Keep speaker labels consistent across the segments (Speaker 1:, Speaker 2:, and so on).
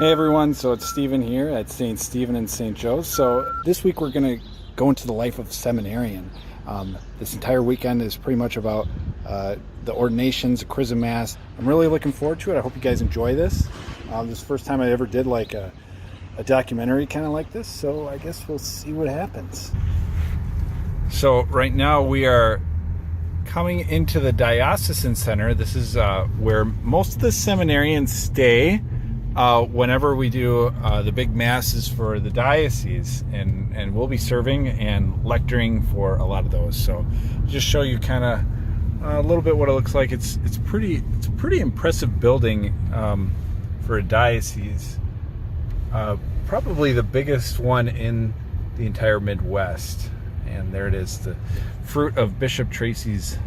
Speaker 1: Hey everyone, so it's Stephen here at St. Stephen and St. Joe's. So this week we're going to go into the life of seminarian. This entire weekend is pretty much about the ordinations, the Chrism Mass. I'm really looking forward to it. I hope you guys enjoy this. This is the first time I ever did like a documentary kind of like this, so I guess we'll see what happens. So right now we are coming into the Diocesan Center. This is where most of the seminarians stay whenever we do the big masses for the diocese, and we'll be serving and lecturing for a lot of those. So just show you kind of a little bit what it looks like. It's a pretty impressive building for a diocese. Probably the biggest one in the entire Midwest. And there it is, the fruit of Bishop Tracy's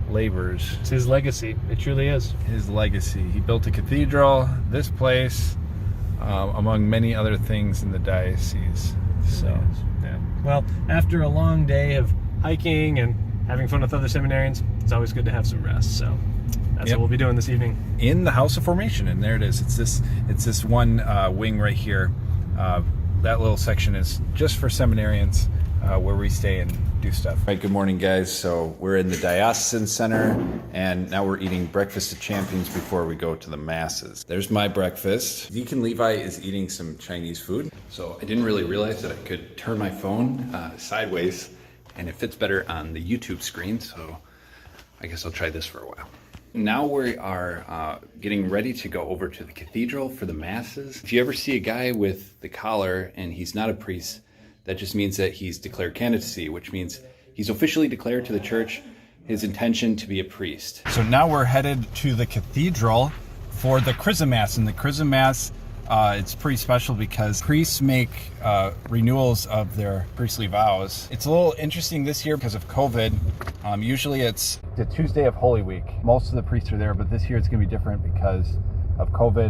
Speaker 1: labors.
Speaker 2: It's his legacy. It truly is.
Speaker 1: His legacy. He built a cathedral, this place, among many other things in the diocese. So,
Speaker 2: yeah. Well, after a long day of hiking and having fun with other seminarians, it's always good to have some rest. So that's what we'll be doing this evening. In
Speaker 1: the House of Formation, and there it is. It's this one wing right here. That little section is just for seminarians. Where we stay and do stuff. All right, good morning, guys. So we're in the Diocesan Center, and now we're eating breakfast of champions before we go to the masses. There's my breakfast. Deacon Levi is eating some Chinese food. So I didn't really realize that I could turn my phone sideways, and it fits better on the YouTube screen, so I guess I'll try this for a while. Now we are getting ready to go over to the cathedral for the masses. If you ever see a guy with the collar and he's not a priest, that just means that he's declared candidacy, which means he's officially declared to the church his intention to be a priest. So now we're headed to the cathedral for the Chrism Mass. And the Chrism Mass, it's pretty special because priests make renewals of their priestly vows. It's a little interesting this year because of COVID. Usually it's the Tuesday of Holy Week. Most of the priests are there, but this year it's going to be different because of COVID.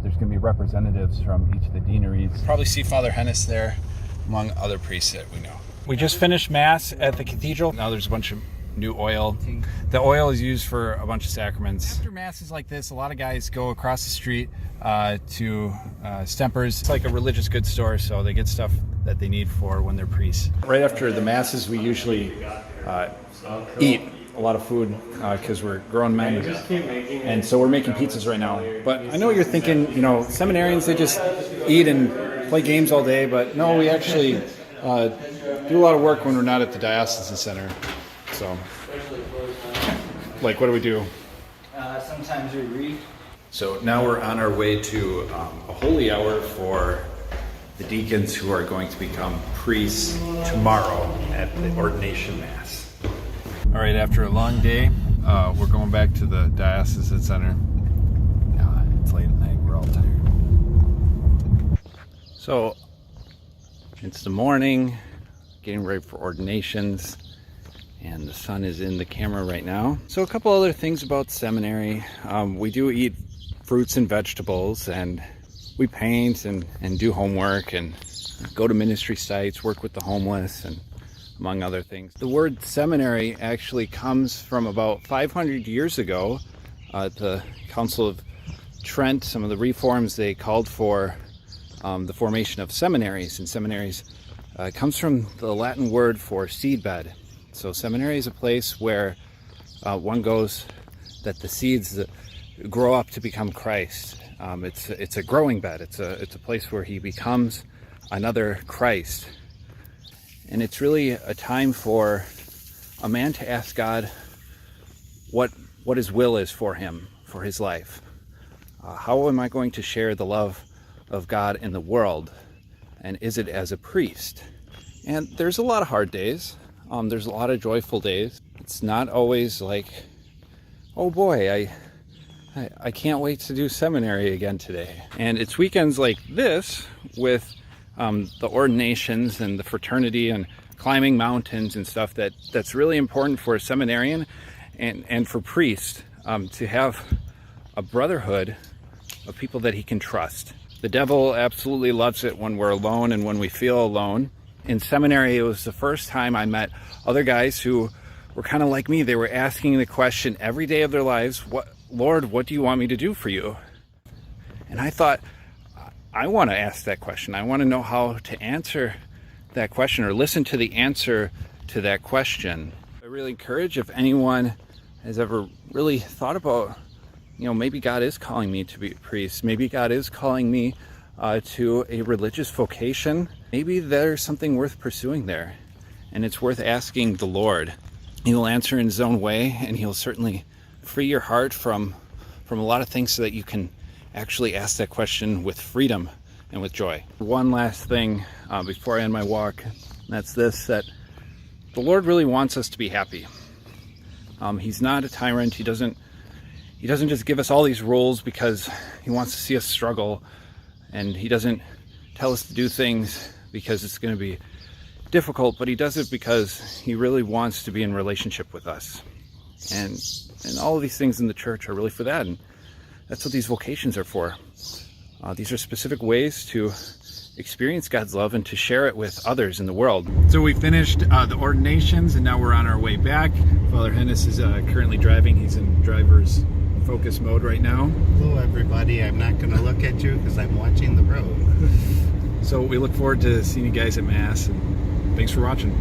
Speaker 1: There's going to be representatives from each of the deaneries. Probably see Father Hennis there, among other priests that we know. We just finished Mass at the cathedral. Now there's a bunch of new oil. The oil is used for a bunch of sacraments. After Masses like this, a lot of guys go across the street to Stemper's. It's like a religious goods store, so they get stuff that they need for when they're priests. Right after the Masses, we usually eat a lot of food because we're grown men, and so we're making pizzas right now. But I know what you're thinking, seminarians, they just eat and play games all day, but no, we actually do a lot of work when we're not at the Diocesan Center. So, like, what do we do?
Speaker 3: Sometimes we read.
Speaker 1: So now we're on our way to a holy hour for the deacons who are going to become priests tomorrow at the Ordination Mass. All right, after a long day, we're going back to the Diocesan Center. It's late at night, we're all tired. So, it's the morning, getting ready for ordinations, and the sun is in the camera right now. So a couple other things about seminary. We do eat fruits and vegetables, and we paint and do homework and go to ministry sites, work with the homeless, and among other things. The word seminary actually comes from about 500 years ago. At the Council of Trent, some of the reforms, they called for the formation of seminaries, and seminaries comes from the Latin word for seedbed. So seminary is a place where one goes that the seeds grow up to become Christ. It's a growing bed. It's a place where he becomes another Christ, and it's really a time for a man to ask God what his will is for him, for his life. How am I going to share the love of God in the world, and is it as a priest? And there's a lot of hard days. There's a lot of joyful days. It's not always like, oh boy, I can't wait to do seminary again today. And it's weekends like this with the ordinations and the fraternity and climbing mountains and stuff that's really important for a seminarian and for priests to have a brotherhood of people that he can trust. The devil absolutely loves it when we're alone and when we feel alone. In seminary, it was the first time I met other guys who were kind of like me. They were asking the question every day of their lives, Lord, what do you want me to do for you? And I thought, I want to ask that question. I want to know how to answer that question or listen to the answer to that question. I really encourage, if anyone has ever really thought about, maybe God is calling me to be a priest. Maybe God is calling me to a religious vocation. Maybe there's something worth pursuing there, and it's worth asking the Lord. He'll answer in his own way, and he'll certainly free your heart from a lot of things so that you can actually ask that question with freedom and with joy. One last thing before I end my walk, and that's this, that the Lord really wants us to be happy. He's not a tyrant. He doesn't just give us all these rules because he wants to see us struggle, and he doesn't tell us to do things because it's going to be difficult, but he does it because he really wants to be in relationship with us. And all of these things in the church are really for that, and that's what these vocations are for. These are specific ways to experience God's love and to share it with others in the world. So we finished the ordinations, and now we're on our way back. Father Hennis is currently driving. He's in driver's focus mode right now.
Speaker 4: Hello everybody, I'm not going to look at you because I'm watching the road.
Speaker 1: So we look forward to seeing you guys at Mass, and thanks for watching.